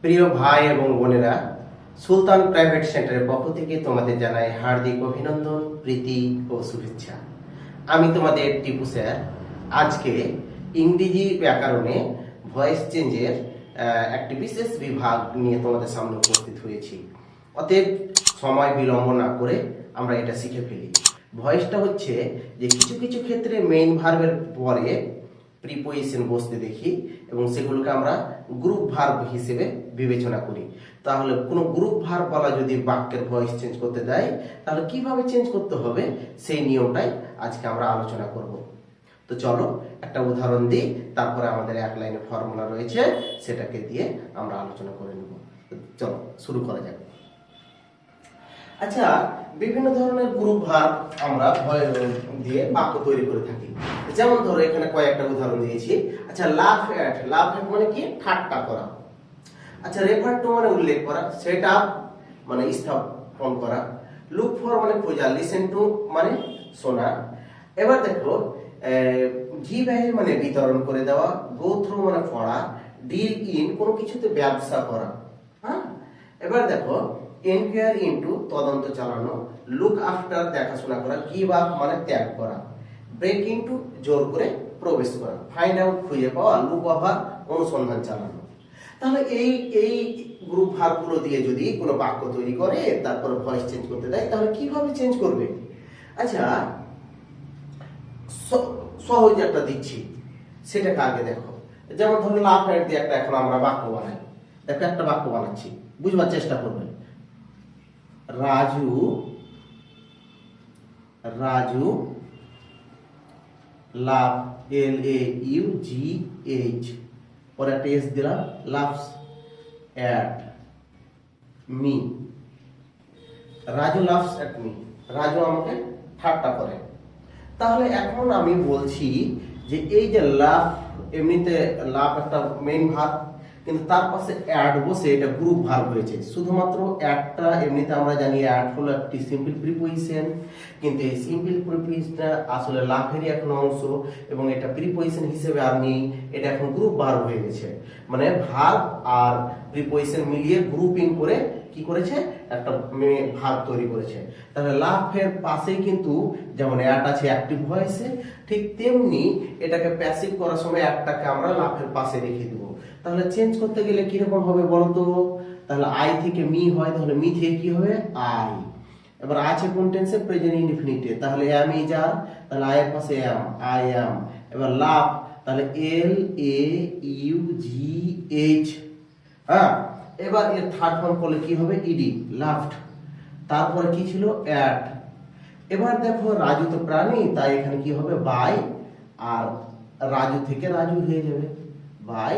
প্রিয় ভাই এবং বোনেরা, সুলতান প্রাইভেট সেন্টারের পক্ষ থেকে তোমাদের জানাই হার্দিক অভিনন্দন, প্রীতি ও শুভেচ্ছা। আমি তোমাদের টিপু স্যার। আজকে ইংরেজি ব্যাকরণে ভয়েস চেঞ্জের একটি বিশেষ বিভাগ নিয়ে তোমাদের সামনে উপস্থিত হয়েছি। অতএব সময় বিলম্ব না করে আমরা এটা শিখে ফেলি। ভয়েসটা হচ্ছে যে কিছু কিছু ক্ষেত্রে মেইন ভার্বের পরে প্রিপোজিশন বসতে দেখি এবং সেগুলোকে আমরা গ্রুপ ভার্ব হিসেবে বিবেচনা করি। তাহলে কোনো গ্রুপ ভার্ব বলা যদি বাক্যের ভয়েস চেঞ্জ করতে দেয়, তাহলে কিভাবে চেঞ্জ করতে হবে সেই নিয়মটাই আজকে আমরা আলোচনা করব। তো চলো একটা উদাহরণ দিই, তারপরে আমাদের এক লাইনে ফর্মুলা রয়েছে, সেটাকে দিয়ে আমরা আলোচনা করে নেব। চলো শুরু করা যাক। আচ্ছা, বিভিন্ন ধরনের গ্রুপ ভার্ব আমরা দিয়ে বাক্য তৈরি করে থাকি। যেমন ধরো এখানে কয়েকটা উদাহরণ দিয়েছি। আচ্ছা, লাভ এট মানে কি? ঠাট্টা করা। আচ্ছা, রেফার টু মানে উল্লেখ করা, সেট আপ মানে স্থাপন করা, লুক ফর মানে খোঁজা, লিসেন টু মানে শোনা। এবার দেখো, গিভ অ্যাওয়ে মানে বিতরণ করে দেওয়া, গো থ্রু মানে পড়া, ডিল ইন কোনো কিছুতে ব্যবসা করা। হ্যাঁ, এবার দেখো, এনকোয়ারি ইনটু তদন্ত চালানো, লুক আফটার দেখাশোনা করা, গিভ আপ মানে ত্যাগ করা, ব্রেক ইনটু জোর করে প্রবেশ করা, ফাইন্ড আউট খুঁজে পাওয়া, লুক ওভার অনুসন্ধান চালানো। তাহলে এই গ্রুপ ভার্বগুলো দিয়ে যদি কোনো বাক্য তৈরি করে তারপর ভয়েস চেঞ্জ করতে দেয়, তাহলে কিভাবে চেঞ্জ করবে? আচ্ছা, সহজ একটা দিচ্ছি, সেটাকে আগে দেখো। যেমন ধরো লাভ এট দিয়ে একটা এখন আমরা বাক্য বানাই। দেখো একটা বাক্য বানাচ্ছি, বুঝবার চেষ্টা করবে। রাজু লাভ, LAUGH, পরে একটা এস দিলাম, loves at me. Raju loves at me, Raju আমাকে ঠাট্টা করে। তাহলে এখন আমি বলছি যে এই যে লাভ, এমনিতে লাভ একটা মেইন ভার্ব, কিন্তু তার পাশে অ্যাড বসে এটা গ্রুপ ভার্ব হয়েছে। শুধুমাত্র অ্যাডটা এমনিতে আমরা জানি অ্যাড হলো একটি সিম্পল প্রিপোজিশন, কিন্তু এই সিম্পল প্রিপোজিশনটা আসলে লাভেরই এখন অংশ এবং এটা প্রিপোজিশন হিসেবে আর নেই, এটা এখন গ্রুপ ভার্ব হয়ে গেছে। মানে ভার্ব আর প্রিপোজিশন মিলিয়ে গ্রুপিং করে কি করেছে, একটা ভার্ব তৈরি করেছে। তাহলে লাভের পাশেই কিন্তু যেমন অ্যাড আছে অ্যাক্টিভ ভয়েসে, ঠিক তেমনি এটাকে প্যাসিভ করার সময় অ্যাডটাকে আমরা লাভের পাশে রেখে দেবো। তাহলে চেঞ্জ করতে গেলে কিরকম হবে বলো তো? তাহলে আই থেকে মি হয়, তাহলে মি থেকে কি হবে? আই। এবার আছে কোন টেন্সে? প্রেজেন্ট ইনডিফিনিটে, তাহলে এম ইজ আর, তাহলে আই এর পাশে এম, আই এম। এবার লাভ, তাহলে LAUGH। হ্যাঁ, এবার এর থার্ড ফর্ম করলে কি হবে? ED, loved. তারপরে কি ছিল? অ্যাট। এবার দেখো রাজু তো প্রাণী, তাই এখানে কি হবে? বাই, আর রাজু থেকে রাজু হয়ে যাবে, বাই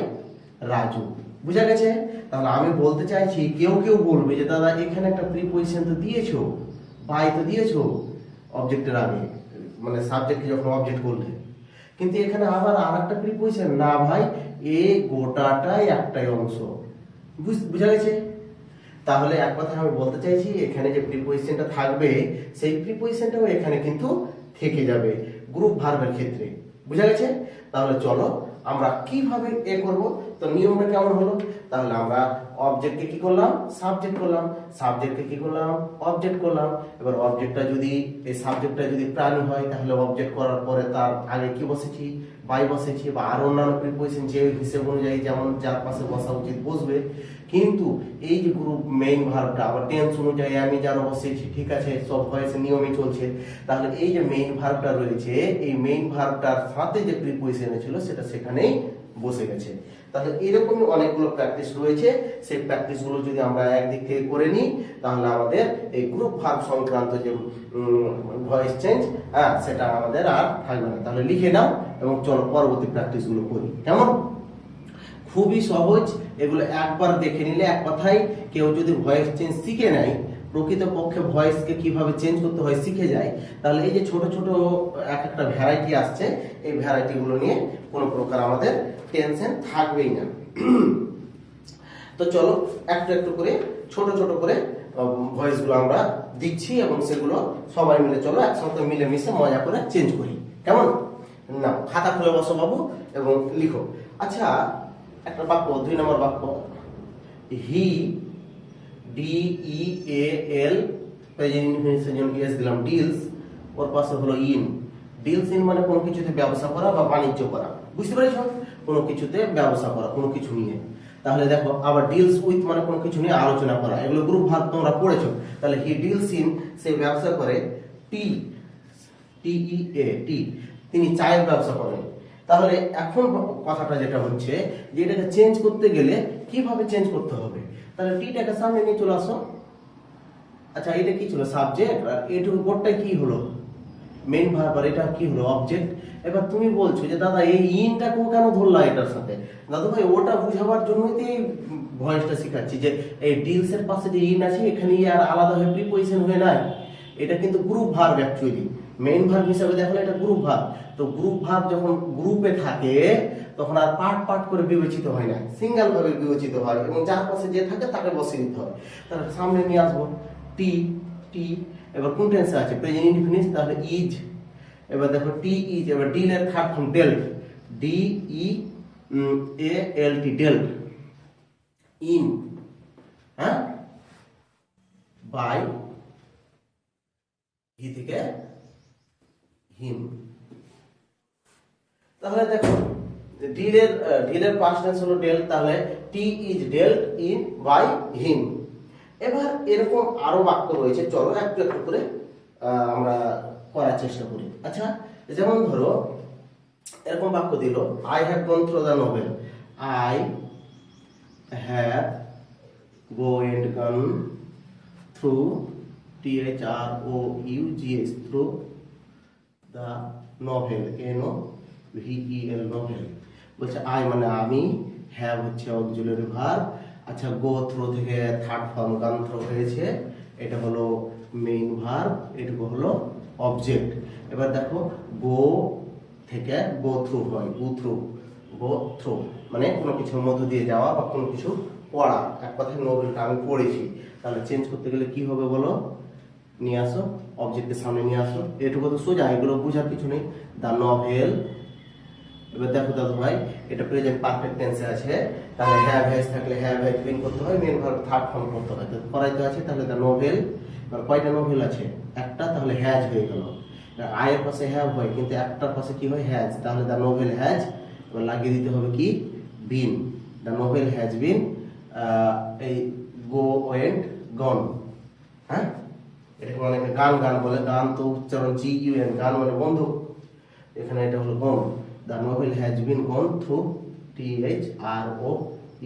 রাজু। বুঝা গেছে? তাহলে আমি বলতে চাইছি, কেউ কেউ বলবে যে দাদা এখানে একটা প্রিপোজিশন তো দিয়েছো, বাই তো দিয়েছো অবজেক্টের আগে, মানে সাবজেক্টকে যখন অবজেক্ট করলে, কিন্তু এখানে আবার আরেকটা প্রিপোজিশন। না ভাই, এ গোটাটাই একটাই অংশ। বুঝা গেছে? তাহলে এক কথা আমি বলতে চাইছি, এখানে যে প্রিপোজিশনটা থাকবে সেই প্রিপোজিশনটাও এখানে কিন্তু থেকে যাবে গ্রুপ ভার্বের ক্ষেত্রে। বুঝা গেছে? তাহলে চলো আমরা কিভাবে করব। তো নিয়মটা কেমন হলো? তাহলে আমরা অবজেক্টকে কি করলাম? সাবজেক্ট করলাম, সাবজেক্টকে কি করলাম? অবজেক্ট করলাম। এবার অবজেক্টটা যদি, এই সাবজেক্টটা যদি প্রাণী হয়, তাহলে অবজেক্ট করার পরে তার আগে কি বসেছি? বাই বসেছি, বা আর অন্যান্য প্রিপোজিশন যে হিসেব অনুযায়ী যেমন যার পাশে বসা উচিত বসবে। কিন্তু এই যে গ্রুপ মেইন ভার্বটা আবার টেন্স অনুযায়ী আমি যারা বসেছি, ঠিক আছে, সব ভয়েসের নিয়মই চলছে। তাহলে এই যে মেইন ভার্বটা রয়েছে, এই মেইন ভার্বটার সাথে যে প্রিপোজিশন ছিল সেটা সেখানেই বসে গেছে। তাহলে এরকমই অনেকগুলো প্র্যাকটিস রয়েছে। সেই প্র্যাকটিসগুলো যদি আমরা একদিক থেকে করে নিই, তাহলে আমাদের এই গ্রুপ ভার্ব সংক্রান্ত যে ভয়েস চেঞ্জ, সেটা আমাদের আর থাকবে না। তাহলে লিখে নাও এবং চলো পরবর্তী প্র্যাকটিসগুলো করি। কেমন? খুবই সহজ, এগুলো একবার দেখে নিলে, এক কথায় কেউ যদি ভয়েস চেঞ্জ শিখে নেয়, প্রকৃতপক্ষে ভয়েসকে কিভাবে চেঞ্জ করতে হয় শিখে যায়, তাহলে এই যে ছোট ছোট এক একটা ভ্যারাইটি আসছে, এই ভ্যারাইটিগুলো নিয়ে কোনো প্রকার আমাদের টেনশন থাকবেই না। তো চলো একটু একটু করে ছোট ছোট করে ভয়েসগুলো আমরা দিচ্ছি এবং সেগুলো সবাই মিলে চলো একসাথে মিলেমিশে মজা করে চেঞ্জ করি। কেমন? না, খাতা খুলে বসো বাবু এবং লিখো। আচ্ছা, একটা বাক্য, 2 নম্বর বাক্য। হি, ডি ই এ এল, প্রেজেন্ট ইনফিনিটের জন্য এস দিলাম, ডিলস, ওর পাশে হলো ইন। ডিলস ইন মানে কোনো কিছুতে ব্যবসা করা বা বাণিজ্য করা, বুঝতে পেরেছো? কোনো কিছুতে ব্যবসা করা, কোনো কিছু নিয়ে। তাহলে দেখো আবার ডিলস উইথ মানে কোনো কিছু নিয়ে আলোচনা করা, এগুলো গ্রুপ ভার্ব তোমরা পড়েছো। তাহলে হি ডিলস ইন, সে ব্যবসা করে, টি, টি ই এ, টি, তিনি চায়ের ব্যবসা করেন। তাহলে এখন কথাটা যেটা হচ্ছে যে এটাকে চেঞ্জ করতে গেলে কিভাবে চেঞ্জ করতে হবে? তাহলে টিটাকে সামনে নিয়ে চলে আসো। আচ্ছা এটা কি ছিল? সাবজেক্ট, আর এটুকু কোডটা কি হলো? মেইন ভার্ব, আর এটা কি হলো? অবজেক্ট। এবার তুমি বলছো যে দাদা এই ইনটাকেও কেন ধরলা এটার সাথে? দাদু ভাই ওটা বুঝাবার জন্যই তো এই ভয়েসটা শেখাচ্ছি, যে এই ডিলস এর পাশে যে ইন আছে এখানে আর আলাদা হয়ে প্রিপোজিশন হয়ে নাই, এটা কিন্তু group verb actually. Main verb হিসেবে দেখলে এটা গ্রুপ ভার্ব। তো গ্রুপ ভার্ব যখন গ্রুপে থাকে তখন আর পার্ট পার্ট করে বিবেচিত হয় না, সিঙ্গেল ভাবে বিবেচিত হয়, এবং যার পাশে যে থাকে তাকে বসিয়ে দিতে হয়। তাহলে সামনে নিয়ে আসবো টি, টি, এবার কোন টেন্সে আছে? প্রেজেন্ট ইনফিনিট, তাহলে ইজ। এবার দেখো টি ইজ, এবার ডিল এর third form ডেল্ট, D E A L T, ডেল্ট। In, হ্যাঁ, বাই, হি থেকে হিম। তাহলে দেখো ডিলের পাস্ট টেন্স হলো ডেল্ট, তাহলে it is dealt in by him. এবার এরকম আরো বাক্য রয়েছে, চলো একটু একটু করে আমরা করার চেষ্টা করি। আচ্ছা যেমন ধরো এরকম বাক্য দিল, I have gone through the novel, I have gone through, T H R O U G S, through the novel, N O V E L, novel. বলছে আই মানে আমি, হ্যাভ হচ্ছে অক্সিলারি ভার্ব। আচ্ছা গো থ্রু থেকে third form gone through হয়েছে, এটা হলো main verb, এটুকু হলো অবজেক্ট। এবার দেখো গো থেকে গো থ্রু হয়, গো থ্রু, গো থ্রু মানে কোনো কিছুর মধ্য দিয়ে যাওয়া বা কোনো কিছু পড়া, এক কথায় নোভেলটা আমি পড়েছি। তাহলে চেঞ্জ করতে গেলে কি হবে বলো? নিয়ে আসো, অবজেক্টের সামনে নিয়ে আসো, এটুকু তো সোজা, এগুলো বোঝার কিছু নেই। The novel. এবার দেখো দাদু ভাই এটা প্রেজেন্ট পারফেক্ট টেন্সে আছে, তাহলে হ্যাভ হ্যাজ থাকলে হ্যাভ হ্যাজ বিন করতে হয়, মেন ভার্ব থার্ড ফর্ম করতে হয়, তো করাইতে আছে। তাহলে দ্য নোভেল, এবার কয়টা নোভেল আছে? একটা, তাহলে হ্যাজ হয়ে গেল। আয়ের পাশে হ্যাভ হয় কিন্তু একটার পাশে কি হয়? হ্যাজ, তাহলে দ্য নোভেল হ্যাজ, এবার লাগিয়ে দিতে হবে কি? বিন। দ্য নোভেল হ্যাজ বিন, এই গো ওয়েন্ট গন, হ্যাঁ, এটাকে অনেকে গান গান বলে, গান তো উচ্চারণ জি ইউ এন, গান মানে বন্ধু, এখানে এটা হলো gone. The novel has been gone through, T H R O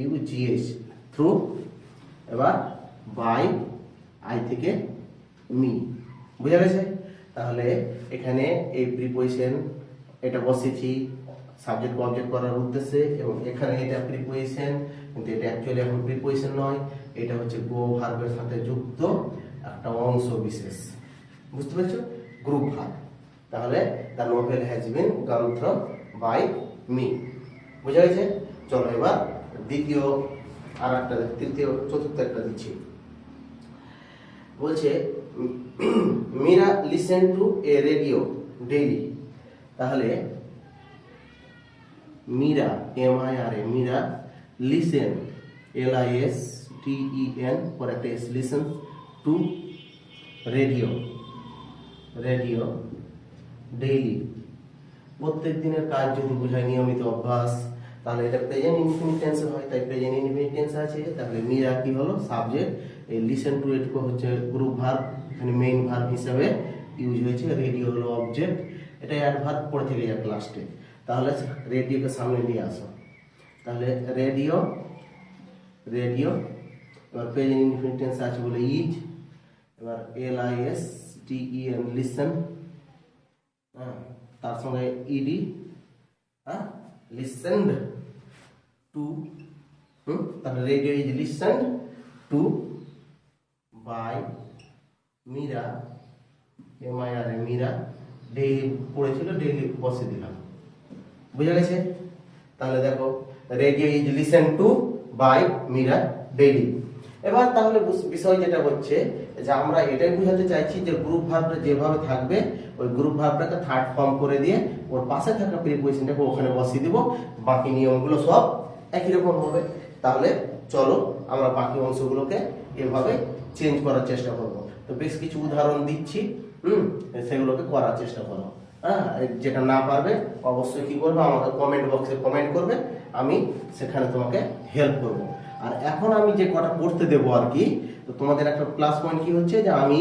U G H, through. এবার বাই, আই থেকে মি, বুঝা গেছে? তাহলে এখানে এই প্রিপোজিশন এটা বসেছি সাবজেক্ট অবজেক্ট করার উদ্দেশ্যে, এবং এখানে এটা প্রিপোজিশন, কিন্তু এটা অ্যাকচুয়ালি এখন প্রিপোজিশন নয়, এটা হচ্ছে গো ভার্বের সাথে যুক্ত একটা অংশ বিশেষ, বুঝতে পেরেছো? Group verb. তাহলে the novel has been gone through by me, বুঝা গেছে? চলো এবার দ্বিতীয় আর একটা, তৃতীয়, চতুর্থ একটা দিচ্ছি। বলছে Meera listen to a radio daily. তাহলে Meera, M I R A, Meera, listen, L I S T E N, পর একটা S, listen to radio, radio daily, প্রত্যেক দিনের কাজ যদি বোঝায় নিয়মিত অভ্যাস, তাহলে এটা প্রেজেন্ট ইনফিনিট টেন্সে হয়, তাই প্রেজেন্ট ইনফিনিট টেন্স আছে। তাহলে মীরা কি হলো? সাবজেক্ট, এই লিসেন টু এটুকু হচ্ছে গ্রুপ ভার্ব, এখানে মেইন ভার্ব হিসেবে ইউজ হয়েছে, রেডিও হলো অবজেক্ট, এটা অ্যাডভার্ব পড়ে থেকে যাক লাস্টে। তাহলে রেডিওকে সামনে নিয়ে আসো, তাহলে রেডিও, রেডিও, এবার প্রেজেন্ট ইনফিনিট টেন্স আছে বলে ইজ, এবার L I S T E N, listen, হ্যাঁ, তার সঙ্গে ইডি, হ্যাঁ, লিসেন্ড টু, তাহলে radio is listened to by Meera, M I R A, Meera, daily পড়েছিল, ডেইলি বসে দিলাম, বুঝা গেছে? তাহলে দেখো radio is listen to by Meera daily. এবার তাহলে বিষয় যেটা হচ্ছে যে আমরা এটাই বোঝাতে চাইছি যে গ্রুপ ভার্বটা যেভাবে থাকবে ওই গ্রুপ ভার্বটাকে থার্ড ফর্ম করে দিয়ে ওর পাশে থাকা প্রিপোজিশনটাকে ওখানে বসিয়ে দিব, বাকি নিয়মগুলো সব একই রকম হবে। তাহলে চলো আমরা বাকি অংশগুলোকে এভাবে চেঞ্জ করার চেষ্টা করব। তো বেশ কিছু উদাহরণ দিচ্ছি, সেগুলোকে করার চেষ্টা করো। হ্যাঁ, যেটা না পারবে অবশ্যই কি করবে, আমাকে কমেন্ট বক্সে কমেন্ট করবে, আমি সেখানে তোমাকে হেল্প করব। আর এখন আমি যে কটা করতে দেবো আর কি, তো তোমাদের একটা প্লাস পয়েন্ট কি হচ্ছে যে আমি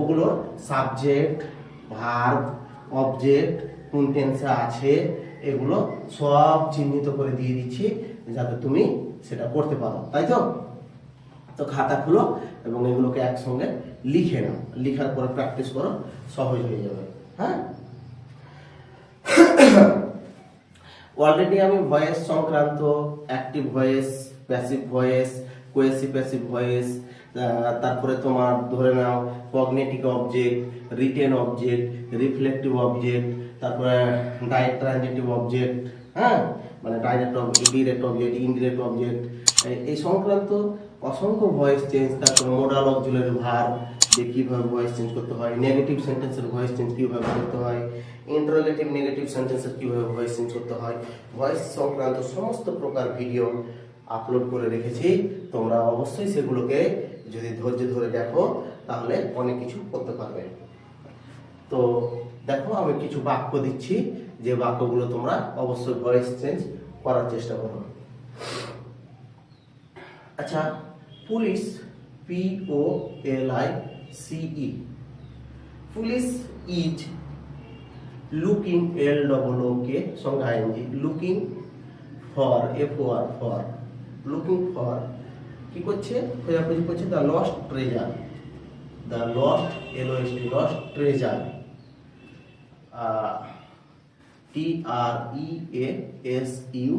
ওগুলোর সাবজেক্ট, ভার্ব, অবজেক্ট কোন টেন্সে আছে এগুলো সব চিহ্নিত করে দিয়ে দিচ্ছি, যাতে তুমি সেটা করতে পারো, তাই তো? তো খাতা খুলো এবং এগুলোকে একসঙ্গে লিখে নাও, লিখার পরে প্র্যাকটিস করো, সহজ হয়ে যাবে। হ্যাঁ, অলরেডি আমি ভয়েস সংক্রান্ত active voice, passive voice, quasi passive voice, তারপরে তোমার ধরে নাও cognitive object, retained object, reflective object, তারপরে ডাইরেক্ট ট্রানজিটিভ অবজেক্ট, হ্যাঁ মানে direct object, direct object, indirect object, এই সংক্রান্ত অসংখ্য ভয়েস চেঞ্জ, তারপরে মোডাল অক্সিলারি ভার্ব যে কিভাবে ভয়েস চেঞ্জ করতে হয়, নেগেটিভ সেন্টেন্সের ভয়েস চেঞ্জ কিভাবে করতে হয়, ইন্টারোগেটিভ নেগেটিভ সেন্টেন্সের কিভাবে ভয়েস চেঞ্জ করতে হয়, ভয়েস সংক্রান্ত সমস্ত প্রকার ভিডিও আপলোড করে রেখেছি। তোমরা অবশ্যই সেগুলোকে যদি ধৈর্য ধরে দেখো তাহলে অনেক কিছু করতে পারবে। তো দেখো আমি কিছু বাক্য দিচ্ছি, যে বাক্যগুলো তোমরা অবশ্যই ভয়েস চেঞ্জ করার চেষ্টা করো। আচ্ছা, police, POLICE, police is looking, LOOK সঙ্গে ING, looking for, FOR for, looking for কি করছে, খোঁজাখুঁজি করছে the lost treasure, the lost LOST lost treasure, TREASURE।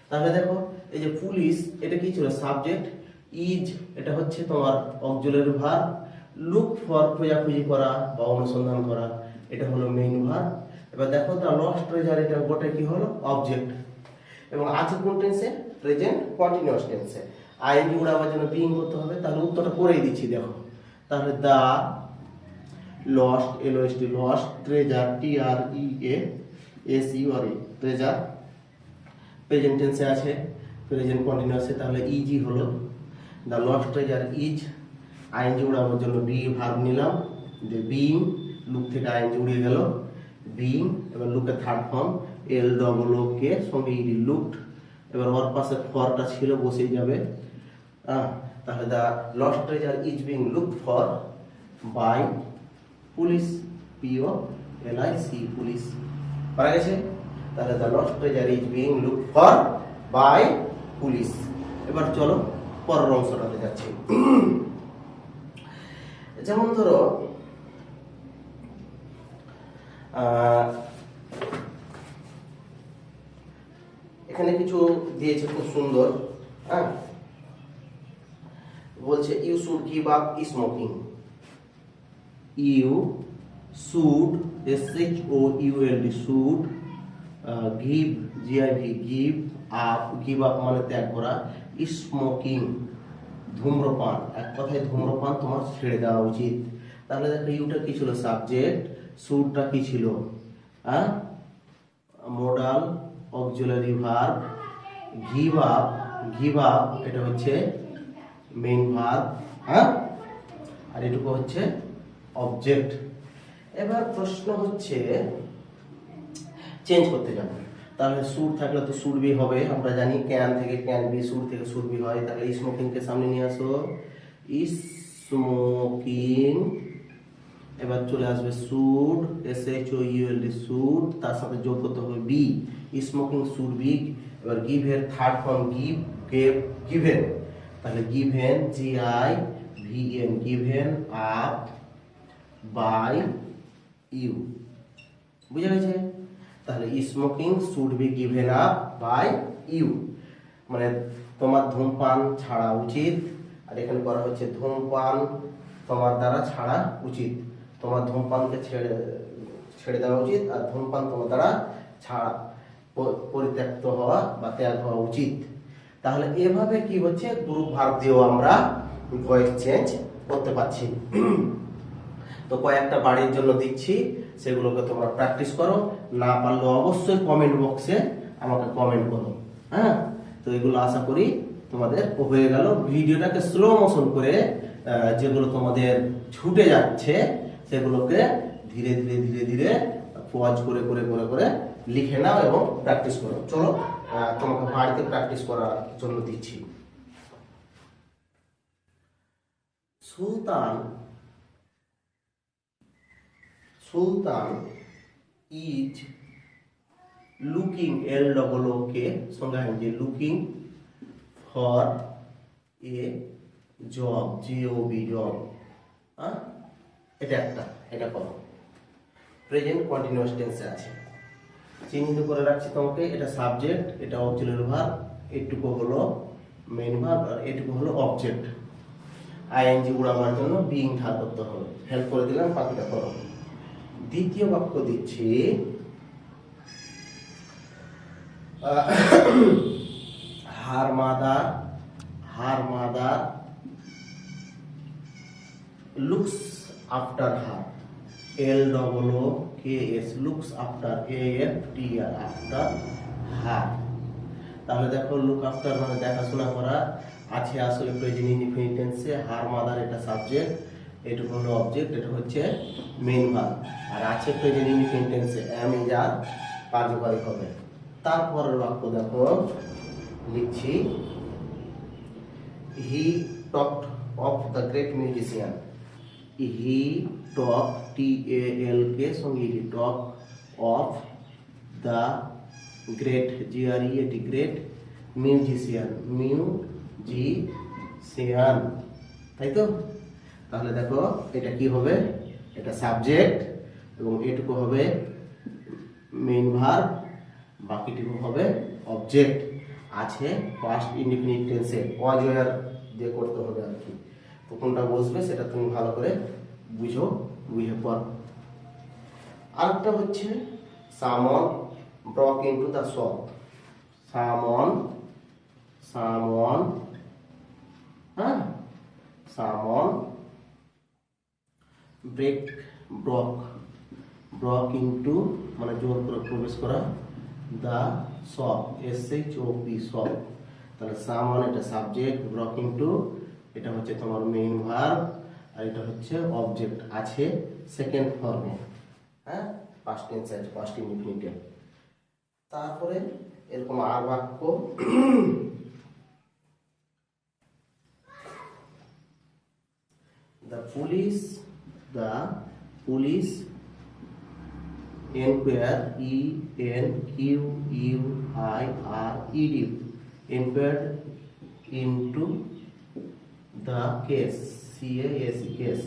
তাহলে দেখো এই যে পুলিশ এটা কি ছিল, সাবজেক্ট, ইজ এটা হচ্ছে তোমার অক্সিলারি ভার্ব, লুক ফর খোঁজাখুঁজি করা বা অনুসন্ধান করা এটা হলো মেইন ভার্ব। এবার দেখো দ্য লস্ট ট্রেজার এটা গোটা কি হলো, অবজেক্ট, এবং আছে কোন টেন্সে, প্রেজেন্ট কন্টিনিউয়াস টেন্সে। আইএনজি উড়াবার জন্য বিইং করতে হবে, তাহলে উত্তরটা করেই দিচ্ছি দেখো। তাহলে the lost, LOST lost, treasure, TREASURE treasure, present টেন্সে আছে, প্রেজেন্ট কন্টিনিউয়াসে, তাহলে ইজি হলো। The lost treasure is, ING উড়াবার জন্য বি ভার্ব নিলাম, যে বিইং, লুক থেকে আইএনজি উড়িয়ে গেল, বিইং, এবার লুকের থার্ড ফর্ম LOOK সঙ্গে ইডি, লুকড, এবার ওর পাশে ফরটা ছিল বসেই যাবে। তাহলে the lost treasure is being looked for by police, POLIC police, পারা গেছে। তাহলে the lost treasure is being looked for by police. এবার চলো পরের অংশটাতে যাচ্ছি। যেমন ধরো এখানে কিছু দিয়েছে খুব সুন্দর, হ্যাঁ বলছে you should give up smoking, you should, SHOULD should, give, GIV give up, give up মানে ত্যাগ করা, স্মোকিং ধূম্রপান, এক কথায় ধূম্রপান তোমার ছেড়ে দেওয়া উচিত। তাহলে দেখো ইউটা কি ছিল, সাবজেক্ট, শুডটা কি ছিল, modal auxiliary verb, give up, give up এটা হচ্ছে মেইন ভার্ব, হ্যাঁ, আর এটুকু হচ্ছে অবজেক্ট। এবার প্রশ্ন হচ্ছে চেঞ্জ করতে যাবো, তাহলে শুড থাকলে তো শুড বি হবে, আমরা জানি ক্যান থেকে ক্যান বি, শুড থেকে শুড বি হয়। তাহলে স্মোকিং কে সামনে নিয়ে আসো, স্মোকিং, এবার চলে আসবে শুড, SHOULD শুড, তার সাথে যোগ করতে হবে বি, স্মোকিং শুড বি। এবার গিভ এর third form give, gave, given, তাহলে given, GIVEN given up by you, বুঝা গেছে। তাহলে smoking should be given up by you, মানে তোমার ধূমপান ছাড়া উচিত, আর এখানে করা হচ্ছে ধূমপান তোমার দ্বারা ছাড়া উচিত, তোমার ধূমপানকে ছেড়ে দেওয়া উচিত, আর ধূমপান তোমার দ্বারা ছাড়া পরিত্যক্ত হওয়া বা ত্যাগ হওয়া উচিত। তাহলে এভাবে কি হচ্ছে, গ্রুপ ভার্ব দিয়েও আমরা ভয়েস চেঞ্জ করতে পারছি। তো কয়েকটা বাড়ির জন্য দিচ্ছি, সেগুলোকে তোমরা প্র্যাকটিস করো, না পারলে অবশ্যই কমেন্ট বক্সে আমাকে কমেন্ট করো। হ্যাঁ, তো এগুলো আশা করি তোমাদের হয়ে গেল। ভিডিওটাকে স্লো মোশন করে যেগুলো তোমাদের ছুটে যাচ্ছে সেগুলোকে ধীরে ধীরে ধীরে ধীরে পজ করে করে করে করে লিখে নাও এবং প্র্যাকটিস করো। চলো তোমাকে বাড়িতে প্র্যাকটিস করার জন্য দিচ্ছি। সুলতান সুলতান ইজ লুকিং, LOOK সঙ্গে যে looking for a job, JOB job. এটা একটা, এটা করো। প্রেজেন্ট কন্টিনিউয়াস টেন্সে আছে, চিহ্নিত করে রাখছি তোমাকে। এটা সাবজেক্ট, এটা অক্সিলারি ভার্ব, এটুকু হলো মেইন ভার্ব আর এটুকু হলো অবজেক্ট। ING উড়াবার জন্য বিইং ধার করতে হবে। হেল্প করে দিলাম, বাকিটা করো। দ্বিতীয় বাক্য দিচ্ছি, her mother looks after her, LOOKS looks after, AFTER after her. তাহলে দেখো লুক আফটার মানে দেখাশোনা করা আছে আসলে প্রেজেন্ট ইনডিফিনিট টেন্সে। হার মাদার এটা সাবজেক্ট, এটা হলো অবজেক্ট, এটা হচ্ছে মেইন ভার্ব। আর আছে প্রেজেন্ট ইনডিফিনিট টেন্সে am is আর কার্যকারী হবে। তারপরের বাক্য দেখো লিখছি, he talked of the great musician. He talk TALK সঙ্গে he talk of the great GREAT great musician, তাই তো? তাহলে দেখো এটা কি হবে, এটা সাবজেক্ট এবং এটুকু হবে মেইন ভার্ব, বাকিটুকু হবে অবজেক্ট। আছে পাস্ট ইনডিফিনিট টেন্সে, ওয়াজ ওয়্যার দিয়ে করতে হবে আর কি। তো কোনটা বসবে সেটা তুমি ভালো করে বুঝে পর। আরেকটা হচ্ছে সামন ব্রক ইনটু দ্য শপ। সামন ব্রক ইনটু মানে জোর করে প্রবেশ করা, দ্য শপ SHOP শপ। তাহলে সামন এটা সাবজেক্ট, ব্রক ইনটু এটা হচ্ছে তোমার মেইন ভার্ব, আর এটা হচ্ছে অবজেক্ট। আছে সেকেন্ড ফর্মে, পাস্ট টেন্স আছে, পাস্ট ইনডিফিনিটে। তারপরে এরকম আর বাক্য, the police inquired inquired into the case case।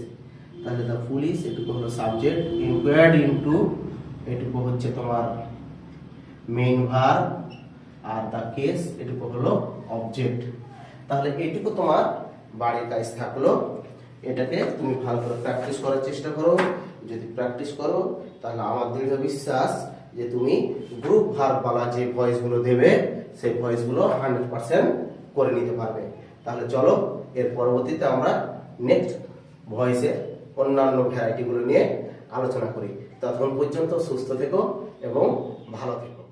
তাহলে the police এটুকু হলো সাবজেক্ট, inquired into এটুকু হচ্ছে তোমার মেইন ভার্ব, আর the case এটুকু হলো অবজেক্ট। তাহলে এটুকু তোমার বাড়ির কাজ থাকলো। এটাকে তুমি ভালো করে প্র্যাকটিস করার চেষ্টা করো। যদি প্র্যাকটিস করো তাহলে আমার দৃঢ় বিশ্বাস যে তুমি গ্রুপ ভার্ব বালা যে ভয়েসগুলো দেবে সেই ভয়েসগুলো 100% করে নিতে পারবে। তাহলে চলো এর পরবর্তীতে আমরা নেক্সট ভয়েসে অন্যান্য ভ্যারাইটিগুলো নিয়ে আলোচনা করি। ততক্ষণ পর্যন্ত সুস্থ থেকো এবং ভালো থেকো।